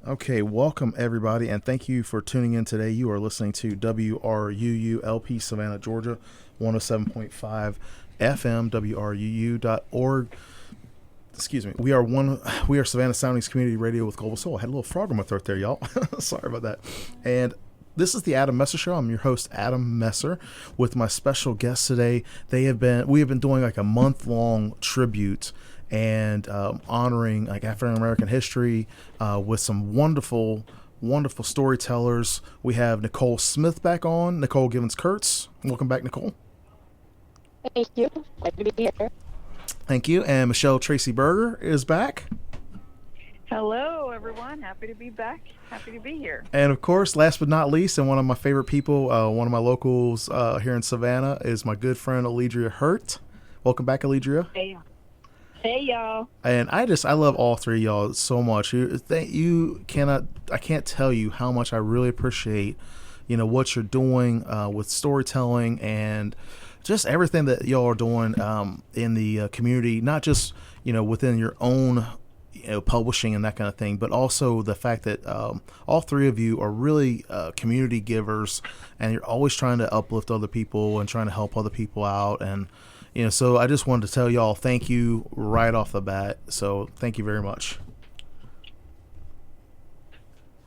Okay, welcome everybody, and thank you for tuning in today. You are listening to WRUU-LP Savannah, Georgia, 107.5 FM, WRUU.org. Excuse me. We are Savannah Soundings Community Radio with Global Soul. I had a little frog in my throat there, y'all. Sorry about that. And this is the Adam Messer Show. I'm your host, Adam Messer, with my special guests today. We have been doing like a month-long tribute and honoring like African American history with some wonderful storytellers. We have Nicole Smith back on, Nicole Givens Kurtz. Welcome back, Nicole. Thank you. Glad to be here. Thank you. And Michele Tracy Berger is back. Hello, everyone. Happy to be back. Happy to be here. And of course, last but not least, and one of my favorite people, one of my locals here in Savannah, is my good friend Alledria Hurt. Welcome back, Alledria. Hey, y'all. And I love all three of y'all so much. I can't tell you how much I really appreciate, what you're doing with storytelling and just everything that y'all are doing in the community, not just, within your own, publishing and that kind of thing, but also the fact that all three of you are really community givers, and you're always trying to uplift other people and trying to help other people out. And so I just wanted to tell y'all thank you right off the bat. So thank you very much.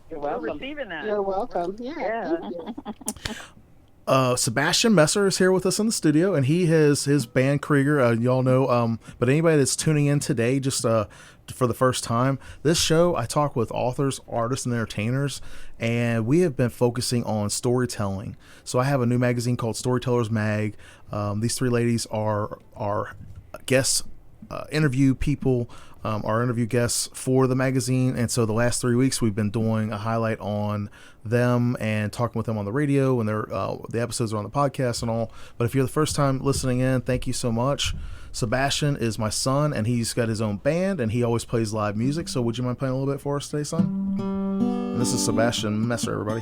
You're welcome. Receiving that. You're welcome. Yeah. Thank you. Sebastian Messer is here with us in the studio, and he has his band Krieger. Y'all know, but anybody that's tuning in today, just for the first time, this show I talk with authors, artists, and entertainers, and we have been focusing on storytelling. So I have a new magazine called Storytellers Mag. These three ladies are guests, interview people, our interview guests for the magazine. And so the last 3 weeks we've been doing a highlight on them and talking with them on the radio, and the episodes are on the podcast and all. But if you're the first time listening in, thank you so much. Sebastian is my son, and he's got his own band, and he always plays live music. So would you mind playing a little bit for us today, son? And this is Sebastian Messer, everybody.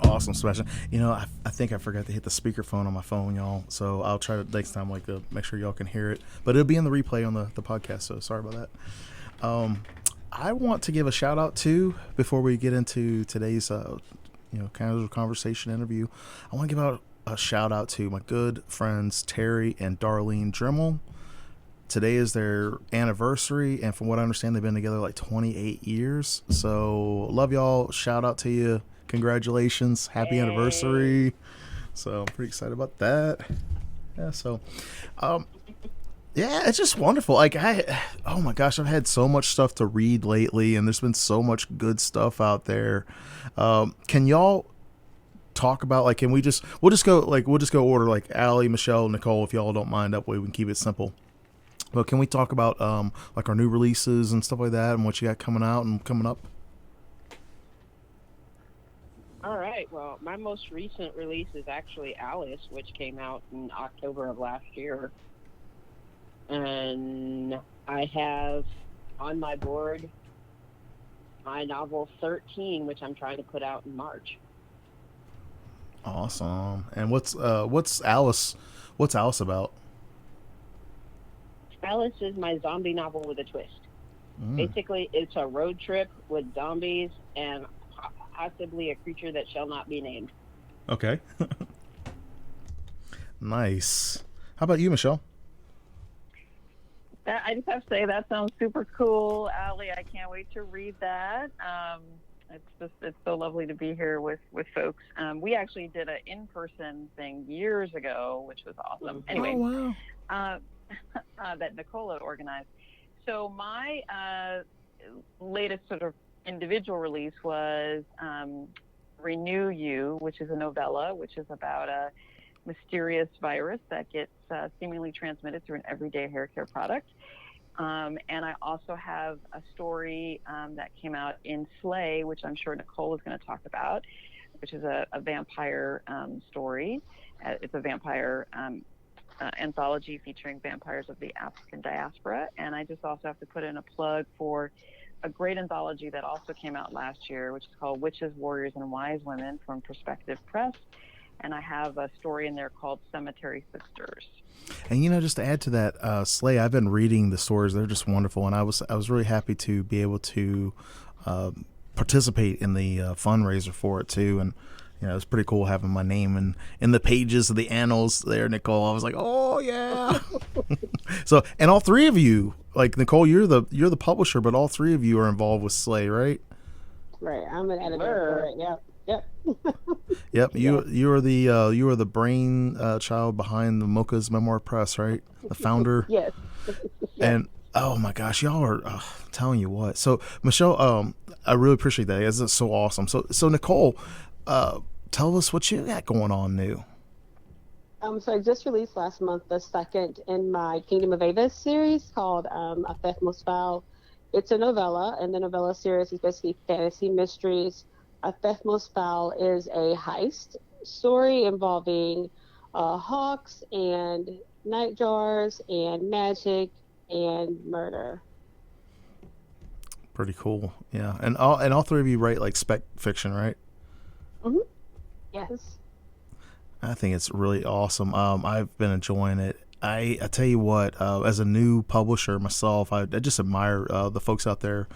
Awesome, Sebastian. I think I forgot to hit the speakerphone on my phone, y'all. So I'll try to next time, make sure y'all can hear it. But it'll be in the replay on the podcast. So sorry about that. I want to give a shout out to, before we get into today's kind of conversation interview, I want to give out a shout out to my good friends Terry and Darlene Dremel. Today is their anniversary, and from what I understand, they've been together like 28 years. So love y'all. Shout out to you. Congratulations. Happy anniversary. So I'm pretty excited about that. Yeah, so it's just wonderful. Oh my gosh, I've had so much stuff to read lately, and there's been so much good stuff out there. Can y'all talk about we'll just go order like Allie, Michele, Nicole, if y'all don't mind. That way we can keep it simple. But can we talk about our new releases and stuff like that, and what you got coming out and coming up? All right. Well, my most recent release is actually Alice, which came out in October of last year. And I have on my board my novel 13, which I'm trying to put out in March. Awesome. And what's Alice? What's Alice about? Alice is my zombie novel with a twist. Basically, it's a road trip with zombies and possibly a creature that shall not be named. Okay. Nice. How about you, Michele? I just have to say that sounds super cool, Allie. I can't wait to read that. It's so lovely to be here with folks. We actually did an in-person thing years ago, which was awesome. Anyway, Oh, wow. That Nicole had organized. So my latest sort of individual release was Renew You, which is a novella, which is about a mysterious virus that gets seemingly transmitted through an everyday hair care product. And I also have a story that came out in Slay, which I'm sure Nicole is going to talk about, which is a vampire story. It's a vampire anthology featuring vampires of the African diaspora. And I just also have to put in a plug for a great anthology that also came out last year, which is called Witches, Warriors, and Wise Women from Perspective Press. And I have a story in there called Cemetery Sisters. And just to add to that, Slay, I've been reading the stories; they're just wonderful, and I was really happy to be able to participate in the fundraiser for it too. And it's pretty cool having my name in the pages of the annals there, Nicole. I was like, oh yeah. So, and all three of you, like Nicole, you're the publisher, but all three of you are involved with Slay, right? Right, I'm an editor for it. Yep. Yep, you are the brain child behind the Mocha's Memoir Press, right? The founder. Yes. And oh my gosh, y'all are I'm telling you what. So Michele, I really appreciate that. It's so awesome. So Nicole, tell us what you got going on new. So I just released last month the second in my Kingdom of Avis series called A Theft Foul. It's a novella, and the novella series is basically fantasy mysteries. A Theft Most Foul is a heist story involving hawks and nightjars and magic and murder. Pretty cool, yeah. And all three of you write like spec fiction, right? Mm-hmm. Yes. I think it's really awesome. I've been enjoying it. I tell you what, as a new publisher myself, I just admire the folks out there.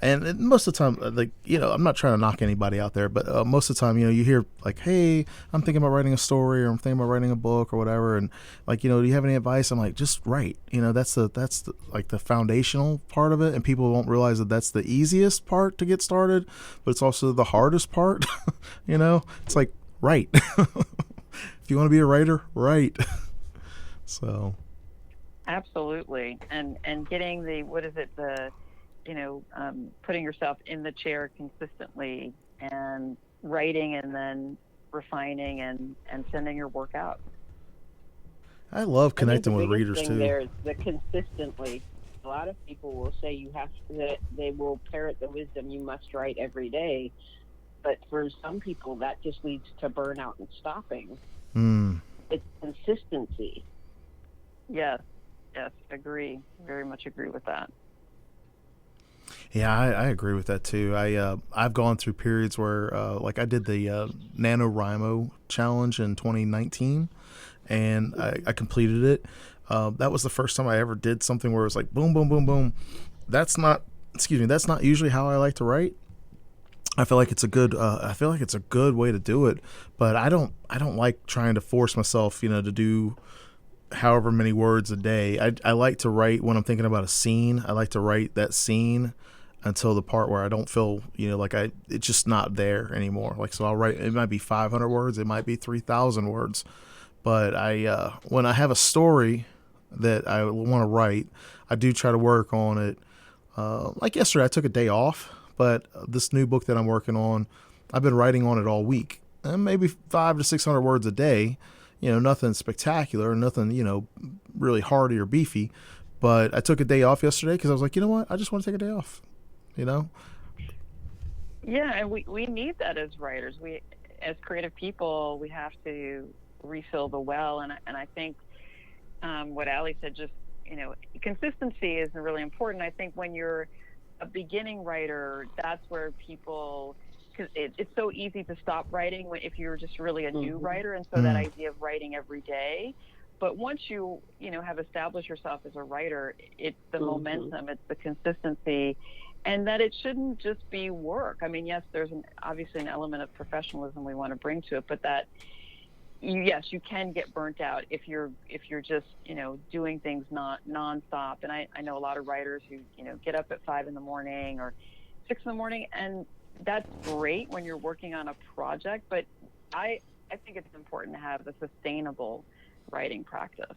And most of the time, like, I'm not trying to knock anybody out there, but most of the time, you hear like, hey, I'm thinking about writing a story, or I'm thinking about writing a book or whatever. And like, do you have any advice? I'm like, just write. That's the foundational part of it. And people won't realize that that's the easiest part to get started, but it's also the hardest part. It's like, write. If you want to be a writer, write. So. Absolutely. And getting putting yourself in the chair consistently and writing and then refining and sending your work out. I love connecting with readers thing too. There's the consistently. A lot of people will say that they will parrot the wisdom, you must write every day. But for some people, that just leads to burnout and stopping. It's consistency. Yes, agree. Very much agree with that. Yeah, I agree with that too. I've gone through periods where, like I did the NaNoWriMo challenge in 2019, and I completed it. That was the first time I ever did something where it was like boom, boom, boom, boom. That's not usually how I like to write. I feel like it's a good way to do it, but I don't like trying to force myself, to do however many words a day. I like to write when I'm thinking about a scene. I like to write that scene until the part where I don't feel, it's just not there anymore. Like, so I'll write, it might be 500 words, it might be 3,000 words, but when I have a story that I want to write, I do try to work on it. Like yesterday, I took a day off, but this new book that I'm working on, I've been writing on it all week, and maybe 500 to 600 words a day. Nothing spectacular, nothing, really hardy or beefy. But I took a day off yesterday because I was like, you know what? I just want to take a day off, Yeah, and we need that as writers. We, as creative people, we have to refill the well. And I think what Allie said, just, consistency is really important. I think when you're a beginning writer, that's where people... because it's so easy to stop writing if you're just really a new writer, and so that idea of writing every day. But once you have established yourself as a writer, it's the momentum, it's the consistency, and that it shouldn't just be work. I mean, yes, there's obviously an element of professionalism we want to bring to it, but that yes, you can get burnt out if you're just, doing things not nonstop. And I know a lot of writers who, get up at 5 in the morning or 6 in the morning, and that's great when you're working on a project, but I think it's important to have a sustainable writing practice.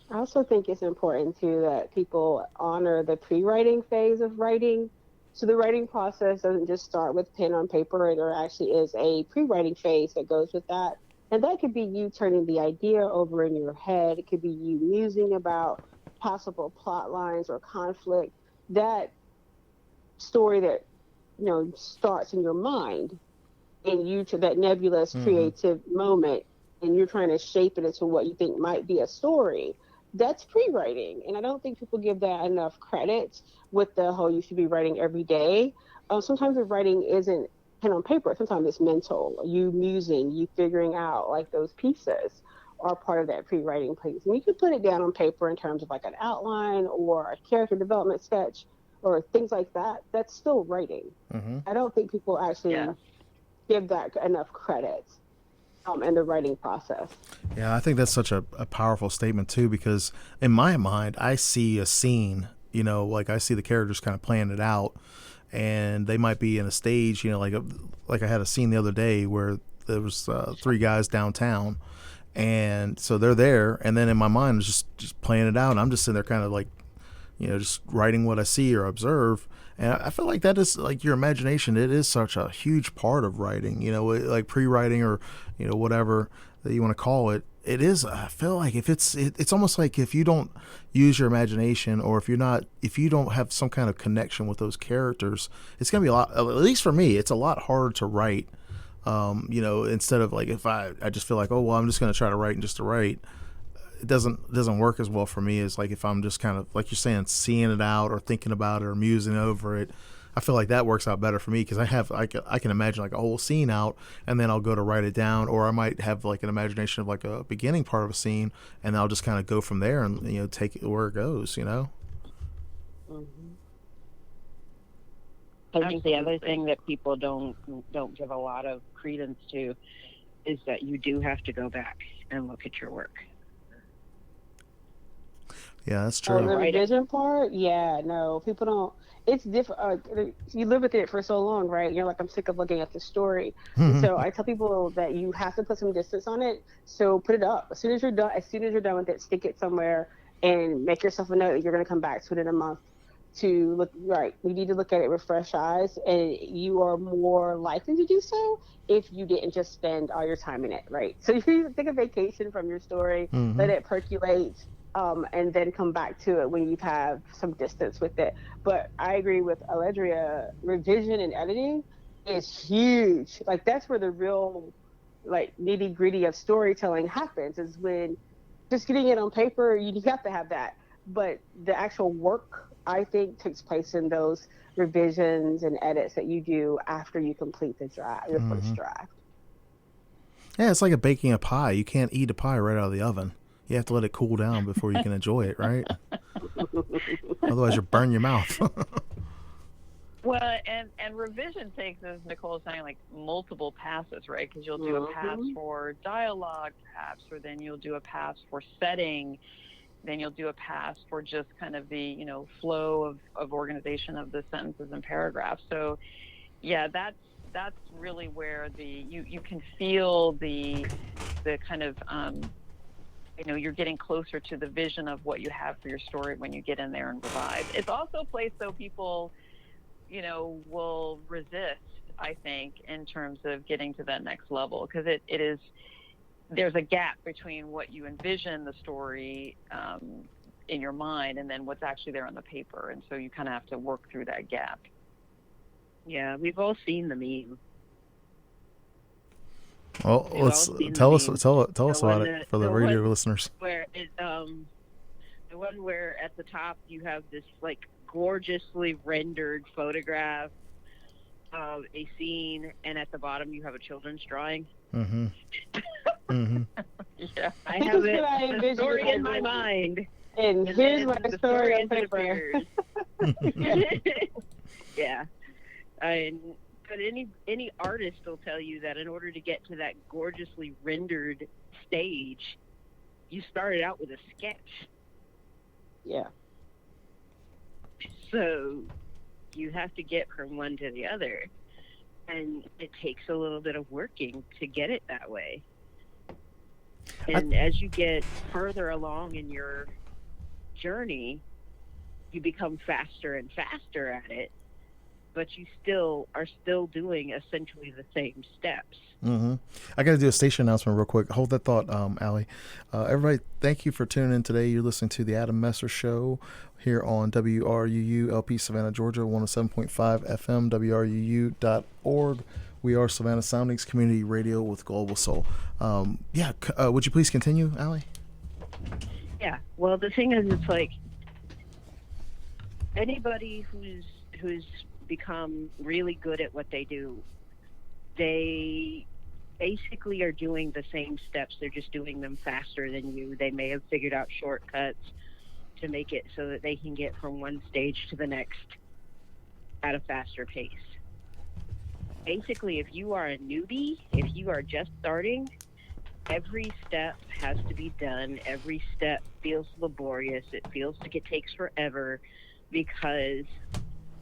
I also think it's important too that people honor the pre-writing phase of writing. So the writing process doesn't just start with pen on paper. There actually is a pre-writing phase that goes with that. And that could be you turning the idea over in your head. It could be you musing about possible plot lines or conflict. That story that, starts in your mind, and you to that nebulous creative moment, and you're trying to shape it into what you think might be a story. That's pre-writing, and I don't think people give that enough credit with the whole you should be writing every day. Sometimes the writing isn't pen on paper. Sometimes it's mental. You musing, you figuring out, like, those pieces are part of that pre-writing phase. And you can put it down on paper in terms of like an outline or a character development sketch or things like that. That's still writing. I don't think people actually give that enough credit in the writing process. Yeah, I think that's such a powerful statement too, because in my mind, I see a scene, like I see the characters kind of playing it out, and they might be in a stage, like I had a scene the other day where there was 3 guys downtown, and so they're there, and then in my mind, I'm just playing it out, and I'm just sitting there kind of like, just writing what I see or observe. And I feel like that is like your imagination. It is such a huge part of writing, like pre-writing or, whatever that you want to call it. It is, I feel like if it's almost like if you don't use your imagination, or if you don't have some kind of connection with those characters, it's going to be a lot, at least for me, it's a lot harder to write. Instead of like, if I just feel like, oh, well, I'm just going to try to write and just to write. It doesn't work as well for me as like if I'm just kind of, like you're saying, seeing it out or thinking about it or musing over it. I feel like that works out better for me because I can imagine like a whole scene out, and then I'll go to write it down, or I might have like an imagination of like a beginning part of a scene, and I'll just kind of go from there and take it where it goes. I think the other thing that people don't give a lot of credence to is that you do have to go back and look at your work. Yeah, that's true. The revision part, no, people don't. It's different. You live with it for so long, right? You're like, I'm sick of looking at the story. So I tell people that you have to put some distance on it. So put it up as soon as you're done. As soon as you're done with it, stick it somewhere and make yourself a note that you're going to come back to it in a month to look. Right, you need to look at it with fresh eyes, and you are more likely to do so if you didn't just spend all your time in it. Right. So you take a vacation from your story, let it percolate. And then come back to it when you have some distance with it. But I agree with Alledria, revision and editing is huge. Like, that's where the real, like, nitty gritty of storytelling happens, is when just getting it on paper, you have to have that. But the actual work, I think, takes place in those revisions and edits that you do after you complete the draft, your first draft. Yeah, it's like baking a pie. You can't eat a pie right out of the oven. You have to let it cool down before you can enjoy it, right? Otherwise, you'll burn your mouth. Well, and revision takes, as Nicole was saying, like multiple passes, right? Because you'll do a pass for dialogue, perhaps, or then you'll do a pass for setting. Then you'll do a pass for just kind of the, flow of organization of the sentences and paragraphs. So, yeah, that's really where you can feel the kind of you're getting closer to the vision of what you have for your story when you get in there and revise. It's also a place though people, will resist, I think, in terms of getting to that next level, because there's a gap between what you envision the story in your mind and then what's actually there on the paper, and so you kind of have to work through that gap. Yeah, we've all seen the meme. Well, tell us about it for the radio listeners. Where the one where at the top you have this like gorgeously rendered photograph of a scene, and at the bottom you have a children's drawing. Yeah, I have the story in my mind, and here's my story on paper. Yeah, but any artist will tell you that in order to get to that gorgeously rendered stage, you started out with a sketch. Yeah. So you have to get from one to the other, and it takes a little bit of working to get it that way. And as you get further along in your journey, you become faster and faster at it, but you are still doing essentially the same steps. Mm-hmm. I got to do a station announcement real quick. Hold that thought, Allie. Everybody, thank you for tuning in today. You're listening to the Adam Messer Show here on WRUU LP Savannah, Georgia, 107.5 FM, WRUU.org. We are Savannah Soundings Community Radio with Global Soul. Would you please continue, Allie? Yeah. Well, the thing is, it's like anybody who's become really good at what they do, they basically are doing the same steps. They're just doing them faster than you. They may have figured out shortcuts to make it so that they can get from one stage to the next at a faster pace. Basically, if you are a newbie, if you are just starting, every step has to be done. Every step feels laborious. It feels like it takes forever because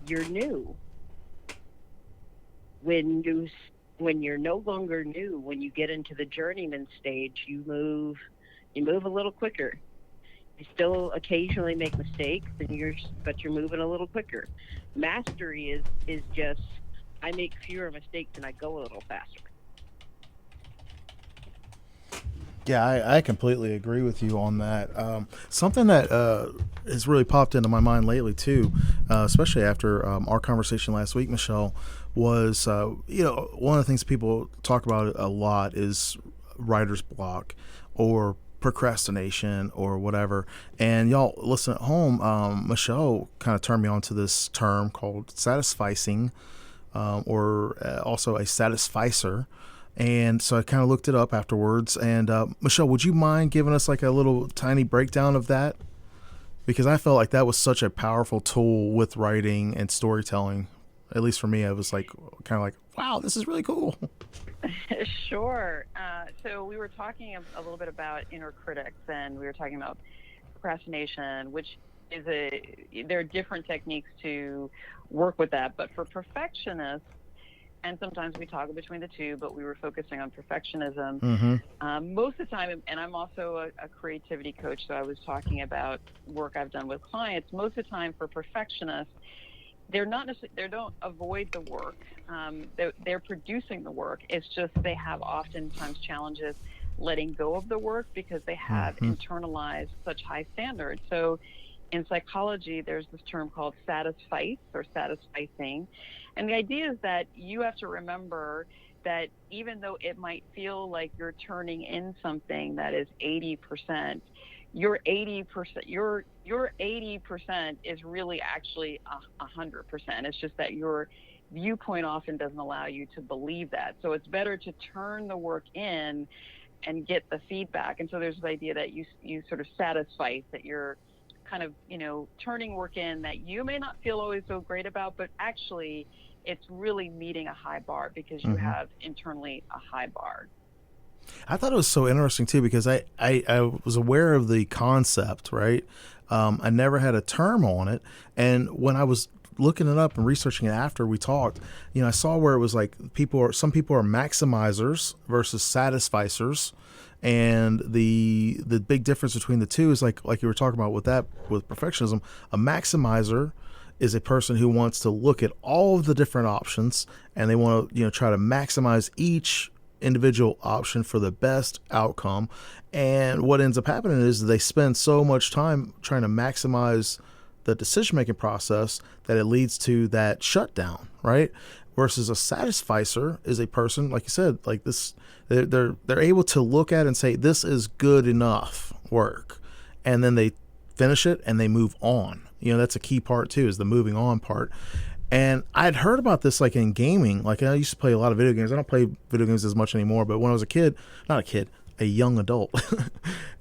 you're new. When you're no longer new, when you get into the journeyman stage, you move a little quicker. You still occasionally make mistakes, but you're moving a little quicker. Mastery is just, I make fewer mistakes and I go a little faster. Yeah, I completely agree with you on that. Something that has really popped into my mind lately too, especially after our conversation last week, Michele, was one of the things people talk about a lot is writer's block or procrastination or whatever. And y'all listen at home, Michele kind of turned me on to this term called satisficing, or also a satisficer. And so I kind of looked it up afterwards. And Michele, would you mind giving us like a little tiny breakdown of that? Because I felt like that was such a powerful tool with writing and storytelling. At least for me, I was like kind of like, wow, this is really cool. Sure. So we were talking a little bit about inner critics, and we were talking about procrastination, which is there are different techniques to work with that. But for perfectionists, and sometimes we toggle between the two, but we were focusing on perfectionism. Mm-hmm. Most of the time, and I'm also a creativity coach, so I was talking about work I've done with clients. Most of the time for perfectionists, they don't avoid the work. They're producing the work. It's just they have oftentimes challenges letting go of the work because they have internalized such high standards. So in psychology, there's this term called satisfice or satisficing. And the idea is that you have to remember that even though it might feel like you're turning in something that is 80%, your 80% is really actually 100%. It's just that your viewpoint often doesn't allow you to believe that. So it's better to turn the work in and get the feedback. And so there's this idea that you sort of satisfice, that you're kind of, turning work in that you may not feel always so great about, but actually it's really meeting a high bar because you have internally a high bar. I thought it was so interesting too, because I was aware of the concept, right? I never had a term on it. And when I was looking it up and researching it after we talked, I saw where it was like some people are maximizers versus satisficers. And the big difference between the two is like you were talking about with perfectionism. A maximizer is a person who wants to look at all of the different options and they want to try to maximize each individual option for the best outcome. And what ends up happening is they spend so much time trying to maximize the decision-making process that it leads to that shutdown, right? Versus a satisficer is a person, like you said, like this, they're able to look at it and say, this is good enough work. And then they finish it and they move on. That's a key part too, is the moving on part. And I'd heard about this like in gaming. Like I used to play a lot of video games. I don't play video games as much anymore, but when I was a young adult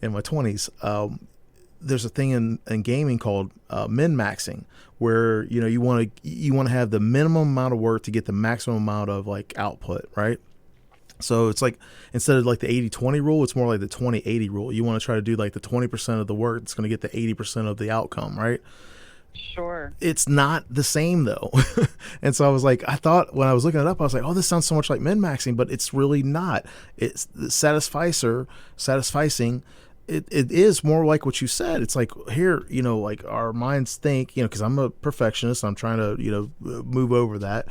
in my 20s, there's a thing in gaming called min-maxing, where you want to have the minimum amount of work to get the maximum amount of like output, right? So it's like, instead of like the 80-20 rule, it's more like the 20-80 rule. You want to try to do like the 20% of the work that's going to get the 80% of the outcome, right? Sure. It's not the same though. And so I was like, I thought when I was looking it up, I was like, oh, this sounds so much like min-maxing, but it's really not. It's the satisficing. It is more like what you said. It's like, here, like our minds think, because I'm a perfectionist, I'm trying to, move over that.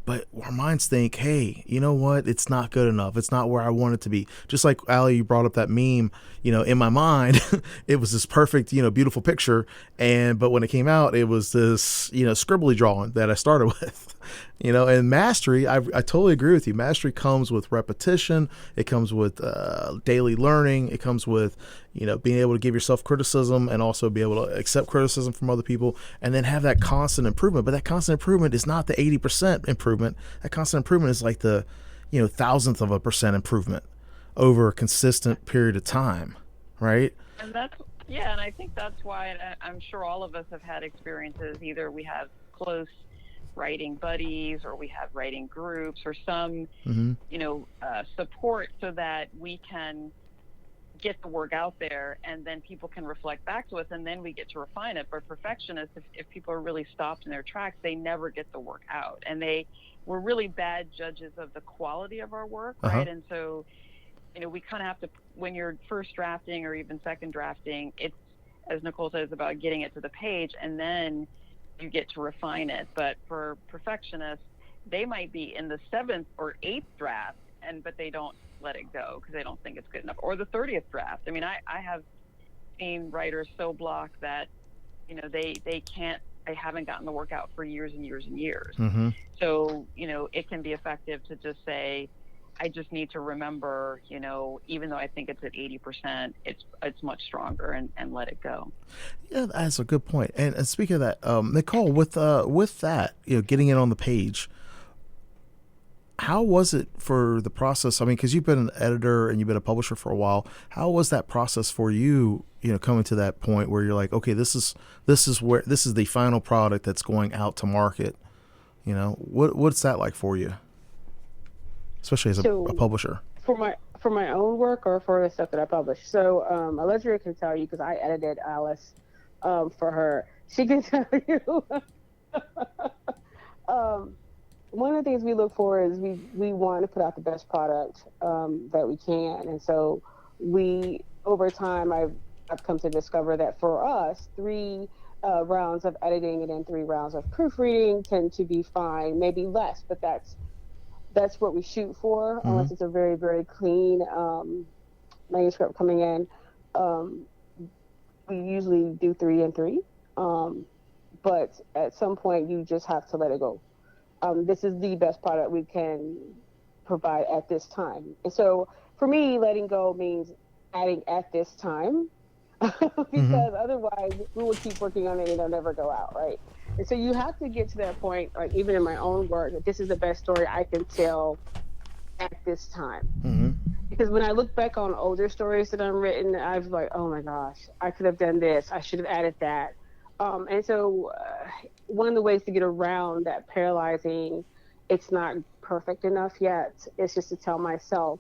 But our minds think, hey, you know what? It's not good enough. It's not where I want it to be. Just like, Allie, you brought up that meme, in my mind, it was this perfect, beautiful picture. But when it came out, it was this, scribbly drawing that I started with, and mastery. I totally agree with you. Mastery comes with repetition. It comes with daily learning. It comes with, being able to give yourself criticism and also be able to accept criticism from other people, and then have that constant improvement. But that constant improvement is not the 80% improvement. That constant improvement is like the, thousandth of a percent improvement over a consistent period of time, right? And and I think that's why, and I'm sure all of us have had experiences. Either we have close writing buddies, or we have writing groups, or some, support, so that we can get the work out there, and then people can reflect back to us, and then we get to refine it. But perfectionists, if people are really stopped in their tracks, they never get the work out, and we're really bad judges of the quality of our work, right? And so, we kind of have to, when you're first drafting or even second drafting, it's, as Nicole says, about getting it to the page, and then you get to refine it. But for perfectionists, they might be in the 7th or 8th draft, but they don't let it go because they don't think it's good enough, or the 30th draft. I mean, I have seen writers so blocked that they haven't gotten the work out for years and years and years. So it can be effective to just say, I just need to remember, even though I think it's at 80%, it's much stronger, and let it go. Yeah, that's a good point. And speaking of that, Nicole, with that, getting it on the page, how was it for the process? I mean, because you've been an editor and you've been a publisher for a while. How was that process for you? Coming to that point where you're like, okay, this is the final product that's going out to market. What's that like for you, especially as a publisher? For my own work, or for the stuff that I publish. So Alledria can tell you, because I edited Alice for her. She can tell you. One of the things we look for is we want to put out the best product that we can, and so over time I've come to discover that for us, 3 rounds of editing and then 3 rounds of proofreading tend to be fine, maybe less, but that's what we shoot for, unless it's a very, very clean manuscript coming in. We usually do 3 and 3, but at some point you just have to let it go. This is the best product we can provide at this time. And so for me, letting go means adding at this time, because otherwise we will keep working on it and it'll never go out, right? And so you have to get to that point, like even in my own work, that this is the best story I can tell at this time. Because when I look back on older stories that I've written, I was like, oh my gosh, I could have done this. I should have added that. And so one of the ways to get around that paralyzing, it's not perfect enough yet, is just to tell myself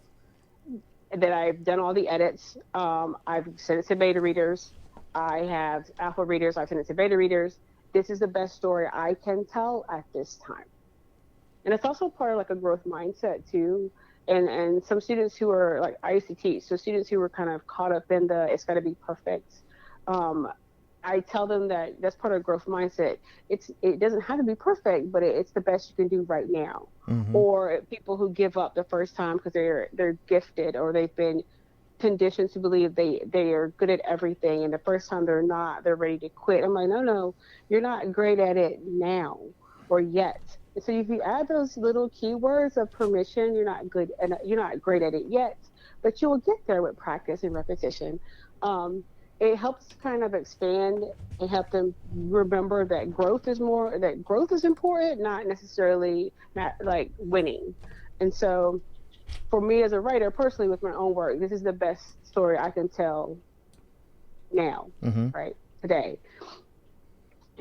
that I've done all the edits. I've sent it to beta readers. I have alpha readers. I've sent it to beta readers. This is the best story I can tell at this time. And it's also part of like a growth mindset too. And some students who are, like, I used to teach, so students who were kind of caught up in the it's got to be perfect. I tell them that that's part of growth mindset. It doesn't have to be perfect, but it's the best you can do right now. Or people who give up the first time because they're gifted, or they've been conditioned to believe they are good at everything, and the first time they're not, they're ready to quit. I'm like, no, you're not great at it now or yet. And so if you add those little keywords of permission, you're not great at it yet, but you will get there with practice and repetition. It helps kind of expand and help them remember that growth is important, not necessarily not like winning. And so for me as a writer, personally, with my own work, this is the best story I can tell now, right? Today.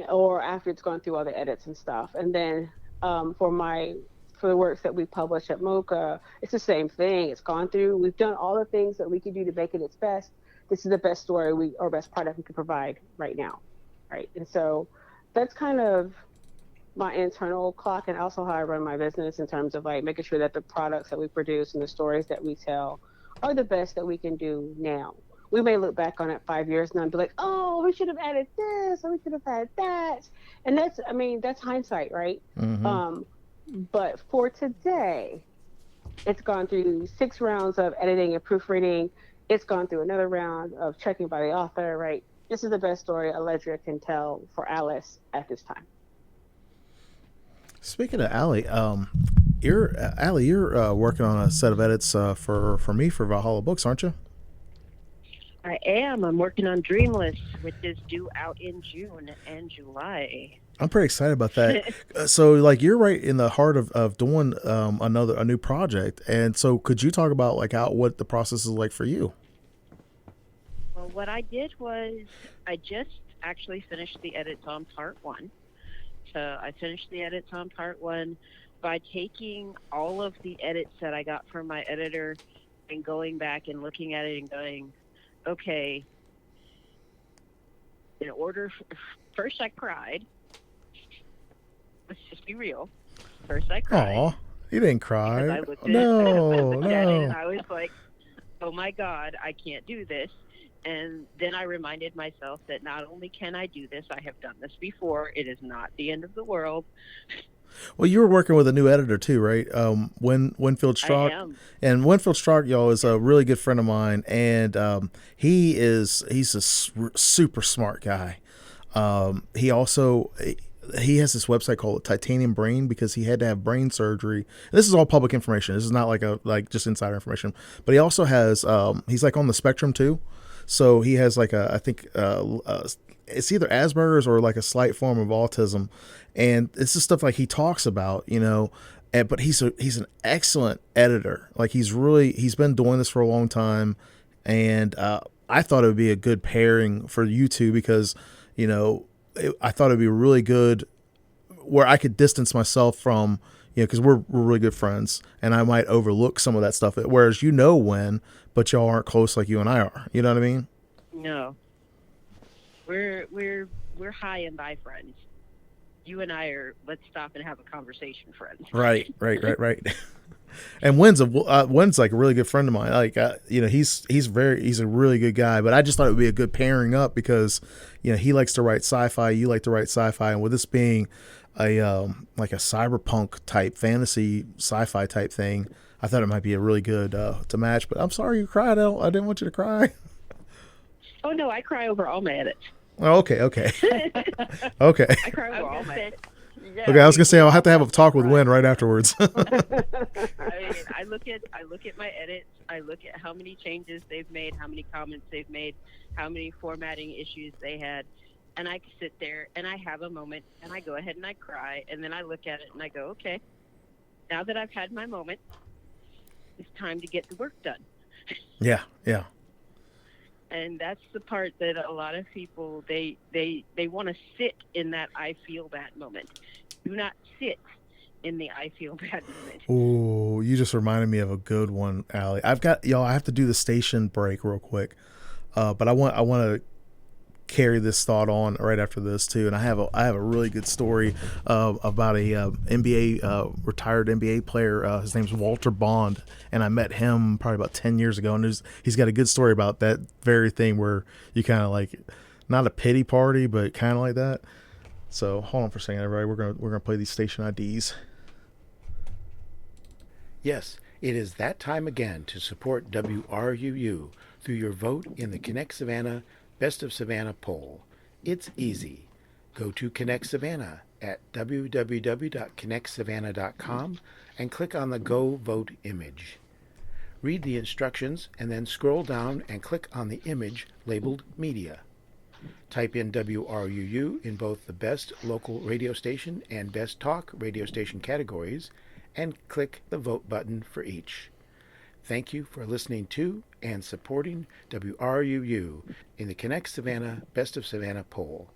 Or after it's gone through all the edits and stuff. And then for the works that we publish at Mocha, it's the same thing. It's gone through. We've done all the things that we can do to make it its best. This is the best story or best product we can provide right now, right? And so that's kind of my internal clock, and also how I run my business in terms of like making sure that the products that we produce and the stories that we tell are the best that we can do now. We may look back on it 5 years now and be like, oh, we should have added this, or we should have had that. And that's hindsight, right? But for today, it's gone through 6 rounds of editing and proofreading. It's gone through another round of checking by the author, right? This is the best story Alledria can tell for Alice at this time. Speaking of Allie, you're working on a set of edits for me for Valhalla Books, aren't you? I am. I'm working on Dreamless, which is due out in June and July. I'm pretty excited about that. So, like, you're right in the heart of doing a new project, and so could you talk about like what the process is like for you? Well, what I did was I just actually finished the edits on part 1. So I finished the edits on part 1 by taking all of the edits that I got from my editor and going back and looking at it and going, okay, in order, first I cried. Let's just be real. First I cried. Aw, you didn't cry. I looked No. at it and I was like, oh my God, I can't do this. And then I reminded myself that not only can I do this, I have done this before. It is not the end of the world. Well, you were working with a new editor too, right? Winfield Strock. I am. And Winfield Strock, y'all, is a really good friend of mine, and he's a super smart guy. He has this website called Titanium Brain because he had to have brain surgery. This is all public information. This is not like just insider information. But he also has he's like on the spectrum too, so he has like it's either Asperger's or like a slight form of autism, and it's just stuff like he talks about, but he's an excellent editor. Like he's been doing this for a long time, and I thought it would be a good pairing for you two because, I thought it'd be really good where I could distance myself from, because we're really good friends, and I might overlook some of that stuff. Whereas but y'all aren't close like you and I are. You know what I mean? No. We're high and by friends. You and I are let's stop and have a conversation friends. Right. And Wynn's like a really good friend of mine. Like he's a really good guy. But I just thought it would be a good pairing up because he likes to write sci-fi. You like to write sci-fi, and with this being a like a cyberpunk type fantasy sci-fi type thing, I thought it might be a really good to match. But I'm sorry you cried. I didn't want you to cry. Oh no, I cry over all my edits. Oh, okay. Okay. I cry over all my edits. Yeah, Okay, I was gonna say I'll have to have a talk with Wynn right afterwards. I mean, I look at my edits. I look at how many changes they've made, how many comments they've made, how many formatting issues they had, and I sit there and I have a moment and I go ahead and I cry, and then I look at it and I go, okay, now that I've had my moment, it's time to get the work done. Yeah. And that's the part that a lot of people they want to sit in that I feel bad moment. Do not sit in the I feel bad moment. Oh, you just reminded me of a good one, Allie. I have to do the station break real quick, but I want to carry this thought on right after this too. And I have a really good story about a retired NBA player. His name's Walter Bond, and I met him probably about 10 years ago. And he's got a good story about that very thing where you kind of like not a pity party, but kind of like that. So hold on for a second, everybody. We're gonna play these station IDs. Yes, it is that time again to support WRUU through your vote in the Connect Savannah Best of Savannah poll. It's easy. Go to Connect Savannah at www.connectsavannah.com and click on the Go Vote image. Read the instructions and then scroll down and click on the image labeled Media. Type in WRUU in both the Best Local Radio Station and Best Talk Radio Station categories and click the Vote button for each. Thank you for listening to and supporting WRUU in the Connect Savannah Best of Savannah poll.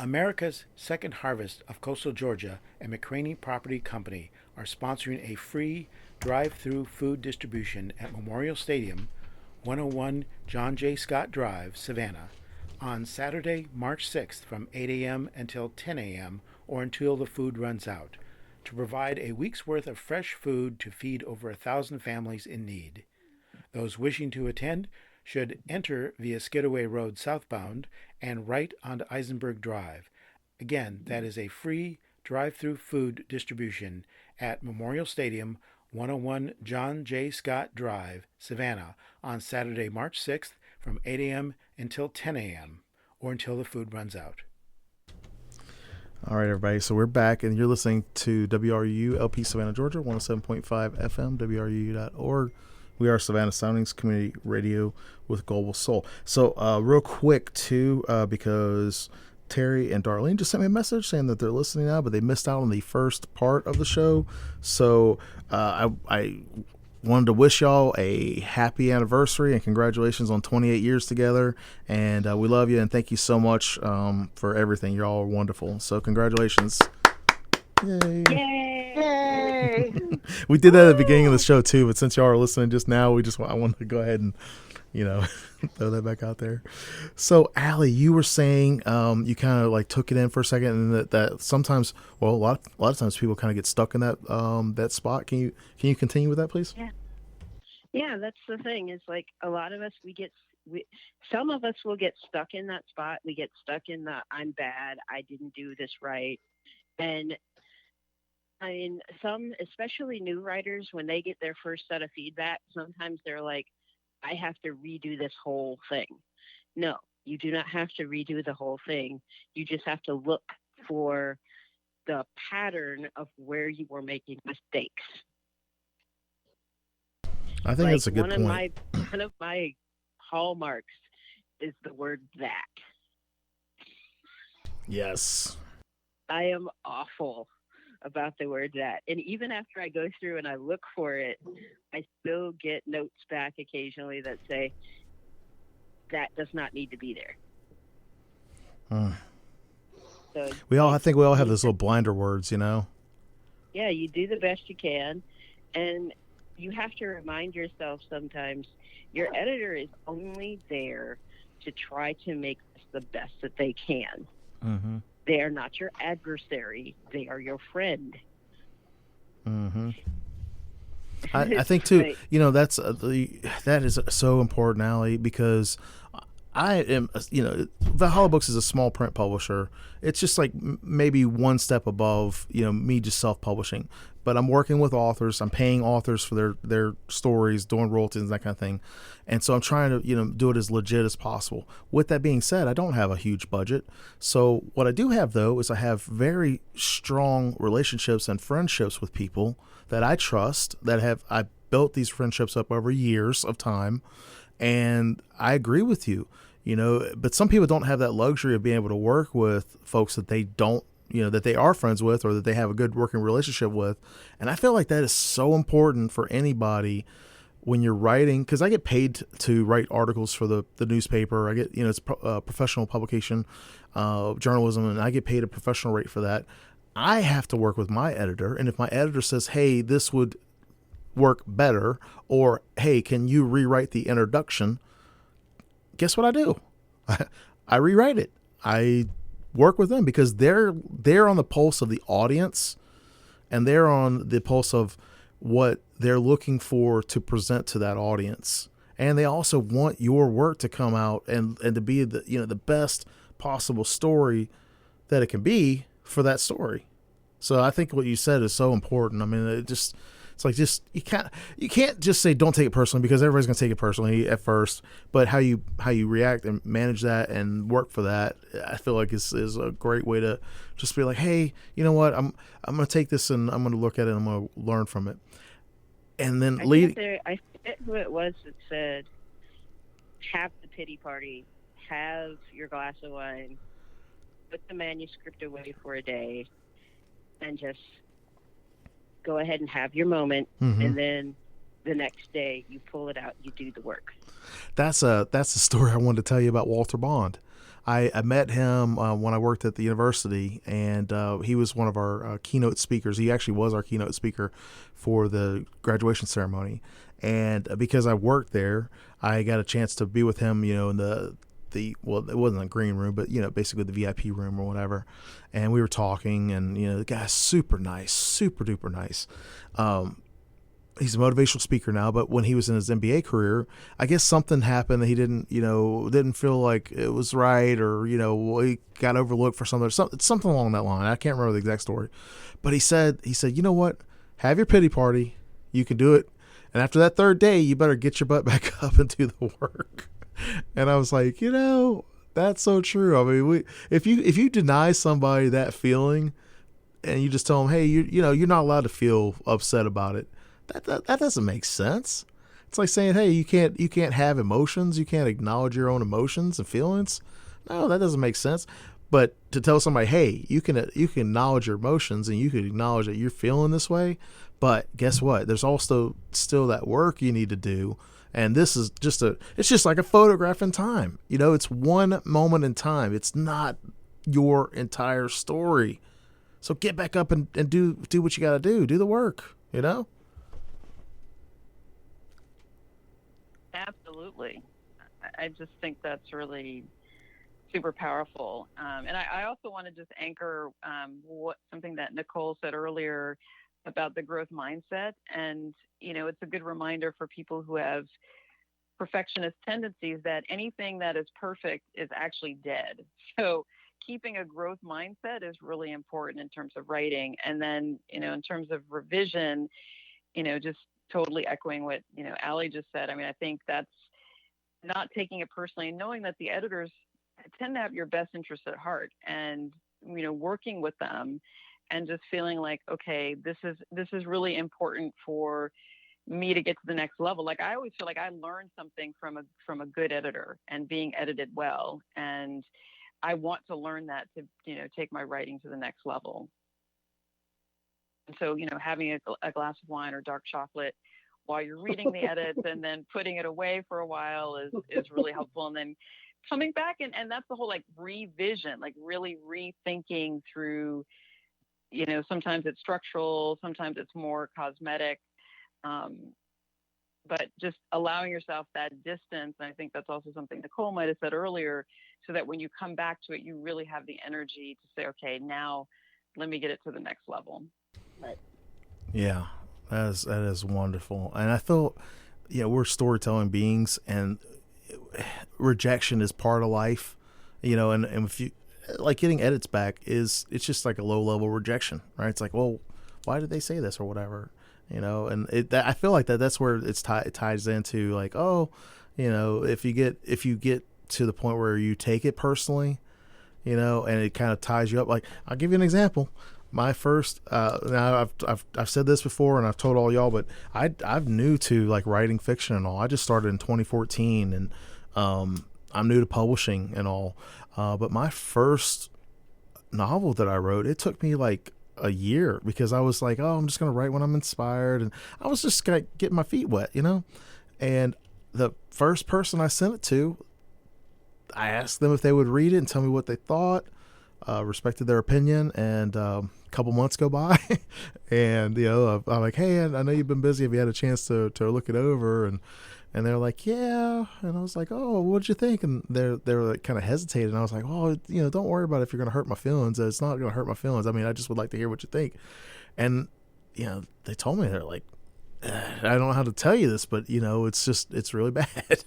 America's Second Harvest of Coastal Georgia and McCraney Property Company are sponsoring a free drive-through food distribution at Memorial Stadium, 101 John J. Scott Drive, Savannah, on Saturday, March 6th from 8 a.m. until 10 a.m. or until the food runs out, to provide a week's worth of fresh food to feed over 1,000 families in need. Those wishing to attend should enter via Skidaway Road southbound and right onto Eisenberg Drive. Again, that is a free drive-through food distribution at Memorial Stadium, 101 John J. Scott Drive, Savannah, on Saturday, March 6th from 8 a.m. until 10 a.m. or until the food runs out. All right, everybody. So we're back, and you're listening to WRU LP Savannah, Georgia, 107.5 FM, WRU.org. We are Savannah Soundings Community Radio with Global Soul. So real quick, too, because Terry and Darlene just sent me a message saying that they're listening now, but they missed out on the first part of the show. So I wanted to wish y'all a happy anniversary and congratulations on 28 years together. And we love you and thank you so much for everything. You're all wonderful. So congratulations. Yay. Yay! We did that at the beginning of the show too, but since y'all are listening just now, I wanted to go ahead and, throw that back out there. So Allie, you were saying you kind of like took it in for a second, and that sometimes, well, a lot of times people kind of get stuck in that spot. Can you continue with that, please? Yeah, that's the thing. Is like a lot of us some of us will get stuck in that spot. We get stuck in the I'm bad, I didn't do this right, and I mean, some, especially new writers, when they get their first set of feedback, sometimes they're like, I have to redo this whole thing. No, you do not have to redo the whole thing. You just have to look for the pattern of where you were making mistakes. I think that's a good point. One of my hallmarks is the word that. Yes. I am awful about the word that. And even after I go through and I look for it, I still get notes back occasionally that say, that does not need to be there. So I think we all have those little blinder words, Yeah, you do the best you can. And you have to remind yourself sometimes your editor is only there to try to make this the best that they can. Mm-hmm. They are not your adversary. They are your friend. Mm-hmm. I think too, that is so important, Allie, because I am, Valhalla Books is a small print publisher. It's just like maybe one step above, me just self-publishing. But I'm working with authors. I'm paying authors for their stories, doing royalties and that kind of thing. And so I'm trying to, do it as legit as possible. With that being said, I don't have a huge budget. So what I do have, though, is I have very strong relationships and friendships with people that I trust, I built these friendships up over years of time. And I agree with you, but some people don't have that luxury of being able to work with folks that they don't, that they are friends with or that they have a good working relationship with. And I feel like that is so important for anybody when you're writing, because I get paid to write articles for the newspaper. I get, it's professional publication, journalism, and I get paid a professional rate for that. I have to work with my editor. And if my editor says, hey, this would work better, or, hey, can you rewrite the introduction? Guess what I do? I rewrite it. I work with them because they're on the pulse of the audience, and they're on the pulse of what they're looking for to present to that audience. And they also want your work to come out and to be the best possible story that it can be for that story. So I think what you said is so important. I mean, it's like you can't just say don't take it personally, because everybody's gonna take it personally at first. But how you react and manage that and work for that, I feel like is a great way to just be like, hey, you know what, I'm gonna take this and I'm gonna look at it and I'm gonna learn from it. And then I forget who it was that said, have the pity party, have your glass of wine, put the manuscript away for a day, and just go ahead and have your moment, Mm-hmm. and then the next day you pull it out, you do the work. That's a story I wanted to tell you about Walter Bond. I met him when I worked at the university, and he was one of our keynote speakers. He actually was our keynote speaker for the graduation ceremony. And because I worked there, I got a chance to be with him, in the well, it wasn't a green room, but, basically the VIP room or whatever. And we were talking, and, the guy's super nice, super duper nice. He's a motivational speaker now, but when he was in his MBA career, I guess something happened that he didn't feel like it was right, or, he got overlooked for something along that line. I can't remember the exact story, but he said, you know what? Have your pity party. You can do it. And after that third day, you better get your butt back up and do the work. And I was like, that's so true. I mean, if you deny somebody that feeling, and you just tell them, hey, you're not allowed to feel upset about it. That doesn't make sense. It's like saying, hey, you can't have emotions. You can't acknowledge your own emotions and feelings. No, that doesn't make sense. But to tell somebody, hey, you can acknowledge your emotions, and you can acknowledge that you're feeling this way. But guess what? There's also still that work you need to do. And this is it's just like a photograph in time. It's one moment in time. It's not your entire story. So get back up and do what you got to do. Do the work, Absolutely. I just think that's really super powerful. And I also want to just anchor something that Nicole said earlier about the growth mindset. And, it's a good reminder for people who have perfectionist tendencies that anything that is perfect is actually dead. So keeping a growth mindset is really important in terms of writing. And then, in terms of revision, just totally echoing what, Allie just said. I mean, I think that's not taking it personally and knowing that the editors tend to have your best interests at heart, and, working with them and just feeling like, okay, this is really important for me to get to the next level. Like, I always feel like I learned something from a good editor and being edited well. And I want to learn that to, take my writing to the next level. And so, having a glass of wine or dark chocolate while you're reading the edits and then putting it away for a while is really helpful. And then coming back and that's the whole like revision, like really rethinking through, sometimes it's structural, sometimes it's more cosmetic. But just allowing yourself that distance. And I think that's also something Nicole might have said earlier, so that when you come back to it, you really have the energy to say, okay, now let me get it to the next level. Right. Yeah, that is wonderful. And I feel, we're storytelling beings, and rejection is part of life, and if you like getting edits back it's just like a low level rejection, right? It's like, well, why did they say this or whatever, and I feel like that's where it ties into like, oh, if you get to the point where you take it personally, and it kind of ties you up. Like, I'll give you an example. My first, now I've said this before and I've told all y'all, but I'm new to like writing fiction and all. I just started in 2014, and I'm new to publishing and all. But my first novel that I wrote, it took me like a year, because I was like, oh, I'm just going to write when I'm inspired. And I was just going to get my feet wet, and the first person I sent it to, I asked them if they would read it and tell me what they thought. Respected their opinion, and a couple months go by, and I'm like, hey, I know you've been busy. Have you had a chance to look it over? And they're like, yeah. And I was like, oh, what'd you think? And they were like kind of hesitated. And I was like, oh, don't worry about it if you're going to hurt my feelings. It's not going to hurt my feelings. I mean, I just would like to hear what you think. And they told me, they're like, I don't know how to tell you this, but it's really bad.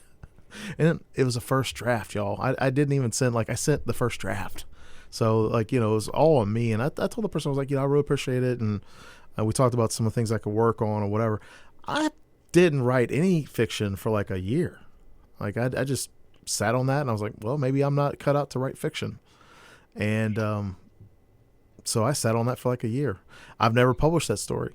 And it was a first draft, y'all. I didn't even send, I sent the first draft. So it was all on me. And I told the person, I was like, I really appreciate it. And we talked about some of the things I could work on or whatever. I didn't write any fiction for like a year. Like, I just sat on that, and I was like, well, maybe I'm not cut out to write fiction. And so I sat on that for like a year. I've never published that story.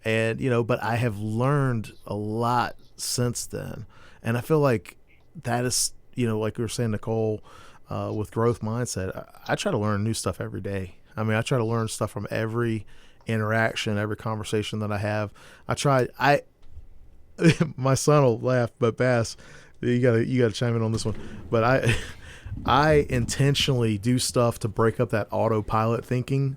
And, but I have learned a lot since then. And I feel like that is, like we were saying, Nicole, with growth mindset, I try to learn new stuff every day. I mean, I try to learn stuff from every interaction, every conversation that I have. My son will laugh, but Bass, you gotta chime in on this one. But I intentionally do stuff to break up that autopilot thinking.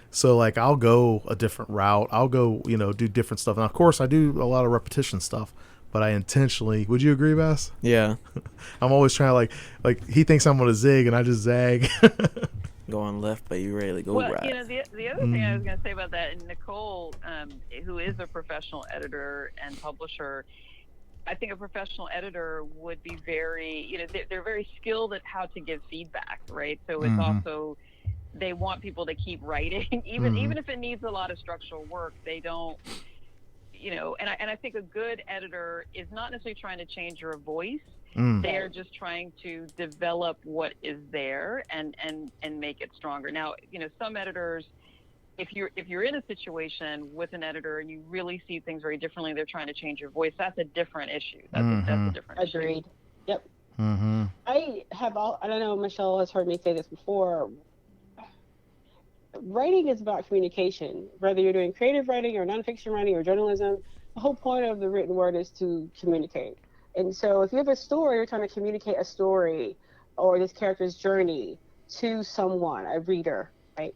So like I'll go a different route. I'll go, do different stuff. And of course I do a lot of repetition stuff, but I intentionally, would you agree, Bass? Yeah. I'm always trying to like he thinks I'm going to zig and I just zag. Going left, but you rarely go Well, right. the other thing I was going to say about that, and Nicole, who is a professional editor and publisher, I think a professional editor would be very, they're very skilled at how to give feedback, right? So it's also, they want people to keep writing, even if it needs a lot of structural work. They don't, and I think a good editor is not necessarily trying to change your voice. They are just trying to develop what is there and make it stronger. Now, some editors, if you're in a situation with an editor and you really see things very differently, they're trying to change your voice. That's a different issue. That's a different issue. Agreed. Yep. I don't know, Michele has heard me say this before. Writing is about communication. Whether you're doing creative writing or nonfiction writing or journalism, the whole point of the written word is to communicate. And so if you have a story, you're trying to communicate a story or this character's journey to someone, a reader, right?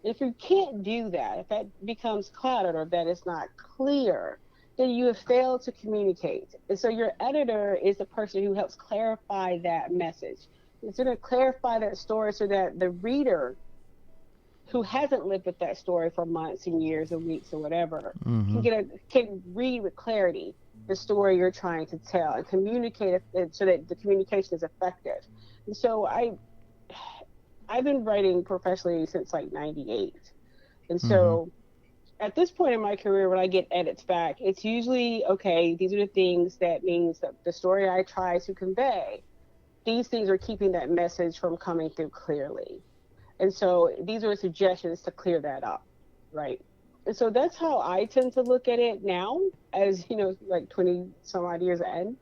If you can't do that, if that becomes clouded or if that is not clear, then you have failed to communicate. And so your editor is the person who helps clarify that message. It's going to clarify that story so that the reader who hasn't lived with that story for months and years and weeks or whatever can read with clarity the story you're trying to tell and communicate it so that the communication is effective. And so I've been writing professionally since like 98. And so at this point in my career, when I get edits back, it's usually, okay, these are the things that means that the story I try to convey, these things are keeping that message from coming through clearly. And so these are suggestions to clear that up, right? And so that's how I tend to look at it now, as, like 20 some odd years in.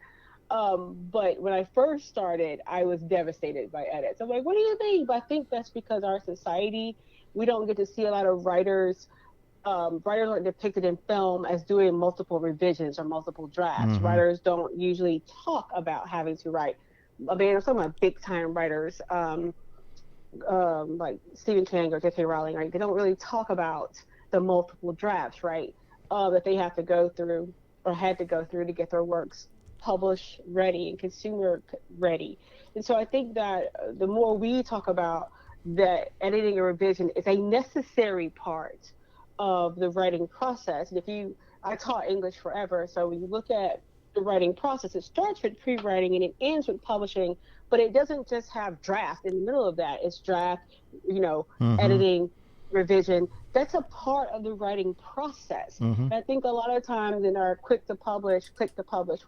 But when I first started, I was devastated by edits. I'm like, what do you mean? But I think that's because our society, we don't get to see a lot of writers. Writers aren't depicted in film as doing multiple revisions or multiple drafts. Writers don't usually talk about having to write. I mean, I'm talking about big time writers, like Stephen King or J.K. Rowling, right? They don't really talk about the multiple drafts, right? That they have to go through or had to go through to get their works published ready and consumer ready. And so I think that the more we talk about that editing and revision is a necessary part of the writing process. And I taught English forever, so when you look at the writing process, it starts with pre-writing and it ends with publishing, but it doesn't just have draft in the middle of that. It's draft, editing, revision. That's a part of the writing process. I think a lot of times in our click to publish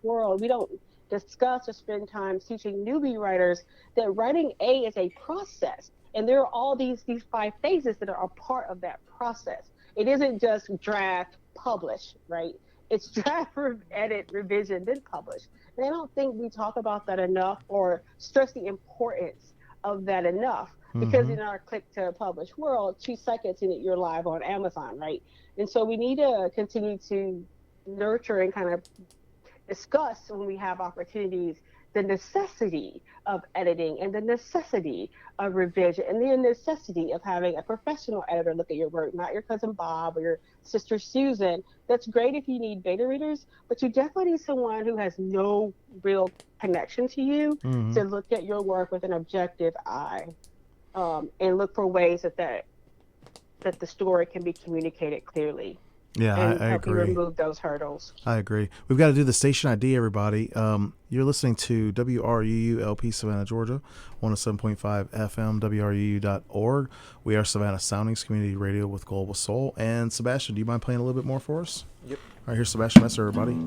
world, we don't discuss or spend time teaching newbie writers that writing is a process. And there are all these 5 phases that are a part of that process. It isn't just draft, publish, right? It's draft, edit, revision, then publish. And I don't think we talk about that enough or stress the importance of that enough. Because in our click to publish world, 2 seconds and you're live on Amazon, right? And so we need to continue to nurture and kind of discuss when we have opportunities the necessity of editing and the necessity of revision and the necessity of having a professional editor look at your work, not your cousin Bob or your sister Susan. That's great if you need beta readers, but you definitely need someone who has no real connection to you to look at your work with an objective eye. And look for ways that the story can be communicated clearly. Yeah, and I help agree. you remove those hurdles. I agree. We've got to do the station ID, everybody. You're listening to WRUU-LP Savannah, Georgia, 107.5 FM, WRUU.org. We are Savannah Soundings Community Radio with Global Soul. And Sebastian, do you mind playing a little bit more for us? Yep. All right, here's Sebastian Messer, everybody.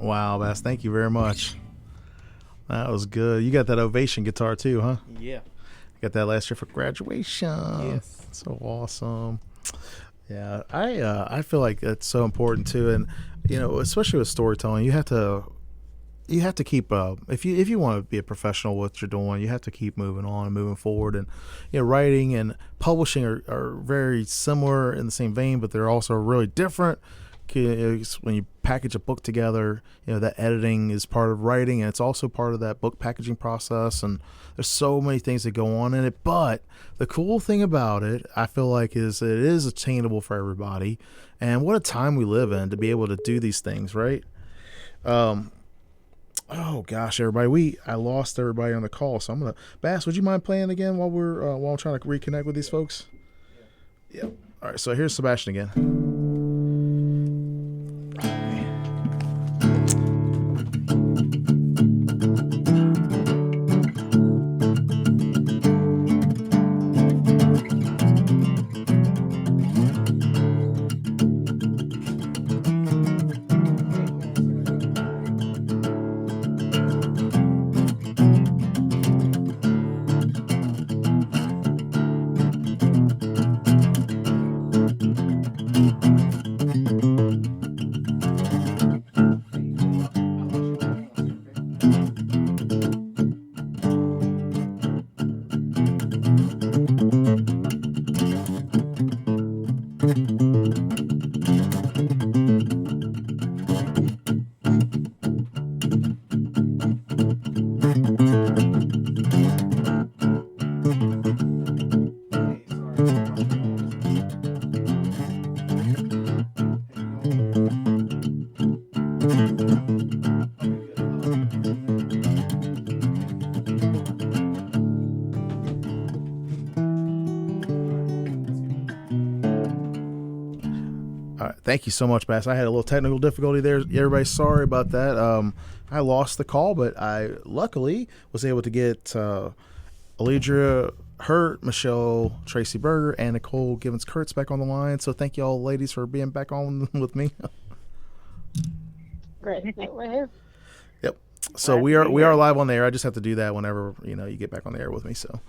Wow, Bass, thank you very much. That was good. You got that ovation guitar too, huh? Yeah. Got that last year for graduation. Yes. So awesome. Yeah, I feel like that's so important too, and especially with storytelling, you have to keep if you want to be a professional with what you're doing, you have to keep moving on and moving forward. And writing and publishing are very similar in the same vein, but they're also really different. When you package a book together, that editing is part of writing, and it's also part of that book packaging process. And there's so many things that go on in it. But the cool thing about it, I feel like, is it is attainable for everybody. And what a time we live in to be able to do these things, right? Oh gosh, everybody, I lost everybody on the call, so I'm gonna Bass. Would you mind playing again while I'm trying to reconnect with these folks? Yeah. All right. So here's Sebastian again. All right, thank you so much, Bass. I had a little technical difficulty there. Everybody, sorry about that. I lost the call, but I luckily was able to get Alledria Hurt, Michele Tracy Berger, and Nicole Givens Kurtz back on the line. So thank you all, ladies, for being back on with me. Great. We're here. Yep. So we are live on the air. I just have to do that whenever you get back on the air with me. So,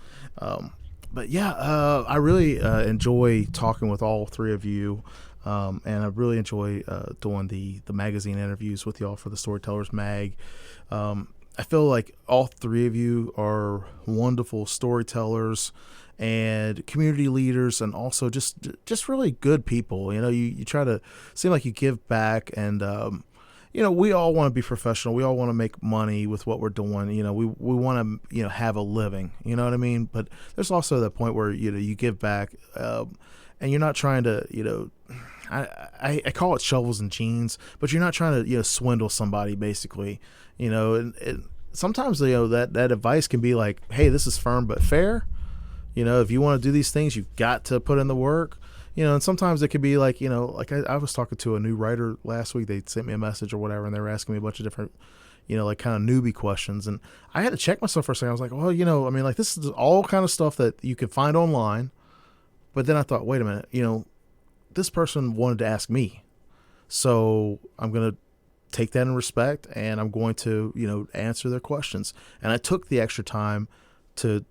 but yeah, I really enjoy talking with all three of you. And I really enjoy doing the magazine interviews with y'all for the Storytellers Mag. I feel like all three of you are wonderful storytellers and community leaders, and also just really good people. You try to seem like you give back, and we all want to be professional. We all want to make money with what we're doing. We want to have a living. You know what I mean? But there's also that point where you give back, and you're not trying to I call it shovels and jeans, but you're not trying to swindle somebody, basically. And sometimes that advice can be like, hey, this is firm but fair. If you want to do these things, you've got to put in the work. And sometimes it could be like, like I was talking to a new writer last week. They sent me a message or whatever, and they were asking me a bunch of different, like kind of newbie questions. And I had to check myself for a second. I was like, well, like this is all kind of stuff that you can find online. But then I thought, wait a minute, this person wanted to ask me. So I'm going to take that in respect, and I'm going to, answer their questions. And I took the extra time to,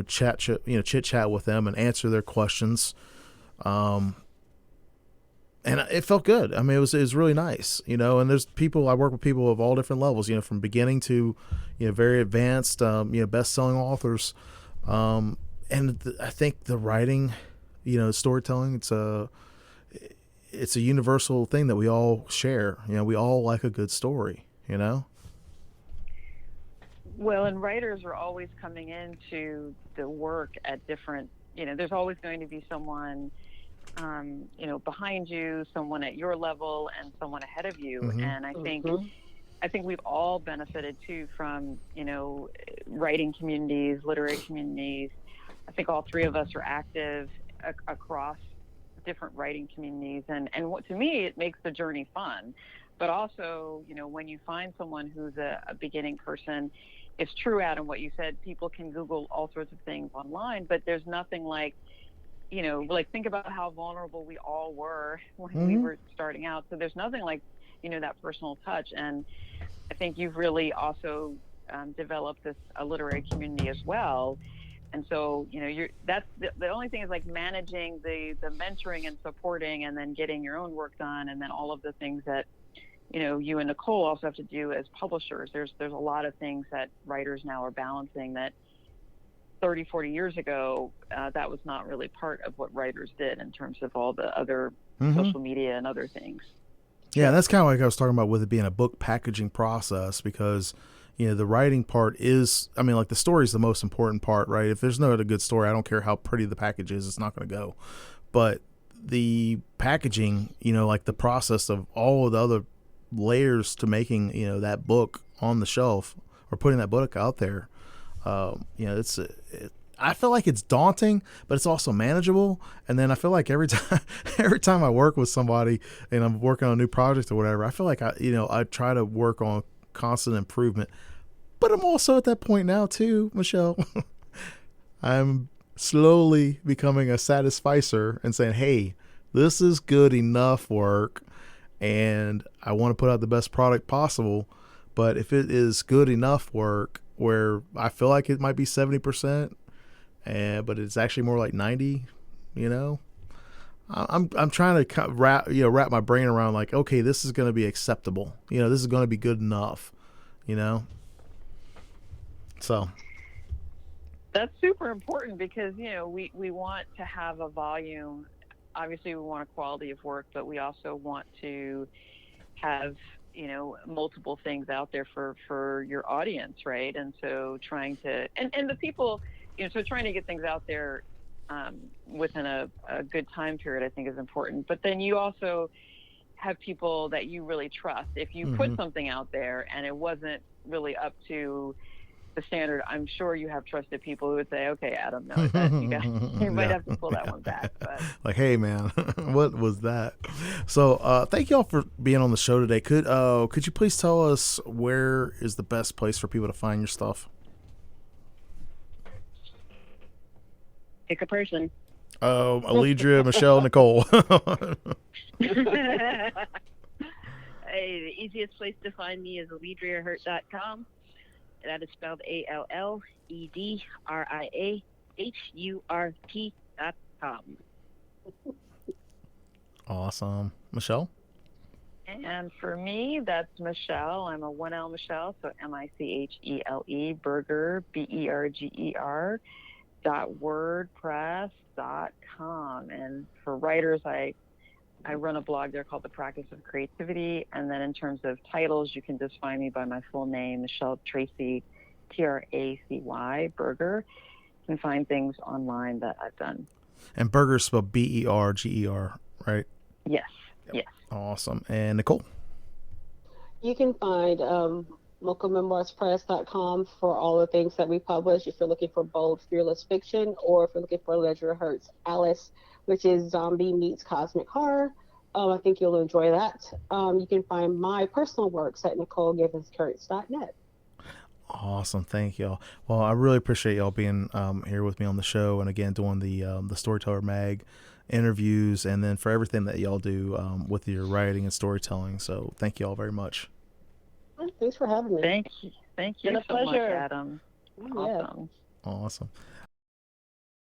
chit chat with them and answer their questions. And it felt good. I mean, it was really nice, and there's I work with people of all different levels, from beginning to, very advanced, best-selling authors. And I think the writing, storytelling, it's a universal thing that we all share. We all like a good story, Well, and writers are always coming into the work at different, there's always going to be someone, behind you, someone at your level, and someone ahead of you. Mm-hmm. And I think we've all benefited too from, writing communities, literary communities. I think all three of us are active across different writing communities, and what, to me, it makes the journey fun. But also, when you find someone who's a beginning person, it's true, Adam, what you said. People can Google all sorts of things online, but there's nothing like, think about how vulnerable we all were when we were starting out. So there's nothing like, that personal touch. And I think you've really also developed this a literary community as well. And so, that's the only thing is like managing the mentoring and supporting, and then getting your own work done, and then all of the things that you and Nicole also have to do as publishers. There's a lot of things that writers now are balancing that 30, 40 years ago, that was not really part of what writers did in terms of all the other social media and other things. Yeah, that's kind of like I was talking about with it being a book packaging process, because the writing part is, I mean, like the story is the most important part, right? If there's no good story, I don't care how pretty the package is, it's not going to go. But the packaging, like the process of all of the other layers to making, that book on the shelf or putting that book out there, I feel like it's daunting, but it's also manageable. And then I feel like every time I work with somebody and I'm working on a new project or whatever, I feel like I try to work on constant improvement. But I'm also at that point now too, Michele. I'm slowly becoming a satisficer and saying, hey, this is good enough work, and I want to put out the best product possible. But if it is good enough work where I feel like it might be 70%, but it's actually more like 90, I'm trying to wrap my brain around like, okay, this is going to be acceptable. This is going to be good enough, So that's super important, because we want to have a volume. Obviously we want a quality of work, but we also want to have multiple things out there for your audience, right? And so trying to and the people, so trying to get things out there within a good time period, I think, is important. But then you also have people that you really trust. If you put something out there and it wasn't really up to the standard, I'm sure you have trusted people who would say, okay, Adam, no, you might have to pull that one back. But like, hey man, what was that? So thank y'all for being on the show today. Could you please tell us where is the best place for people to find your stuff? Pick a person. Alledria, Michele, Nicole. Hey, the easiest place to find me is alledriahurt.com. That is spelled ALLEDRIAHURT.com. Awesome. Michele? And for me, that's Michele. I'm a 1L Michele, so Michele Berger, BERGER .wordpress.com. And for writers, I run a blog there called The Practice of Creativity. And then in terms of titles, you can just find me by my full name, Michele Tracy, Tracy Berger. You can find things online that I've done. And Berger is spelled BERGER, right? Yes. Yep. Yes. Awesome. And Nicole? You can find localmemoirspress.com for all the things that we publish. If you're looking for bold, fearless fiction, or if you're looking for Alledria Hurt's Alice, which is zombie meets cosmic horror, I think you'll enjoy that. You can find my personal works at NicoleGivensKurtz.net. Awesome. Thank y'all. Well, I really appreciate y'all being here with me on the show, and again doing the Storyteller Mag interviews, and then for everything that y'all do with your writing and storytelling. So thank y'all very much. Thanks for having me. Thank you. Thank you It's been a so much, pleasure. Adam. Yeah. Awesome. Awesome.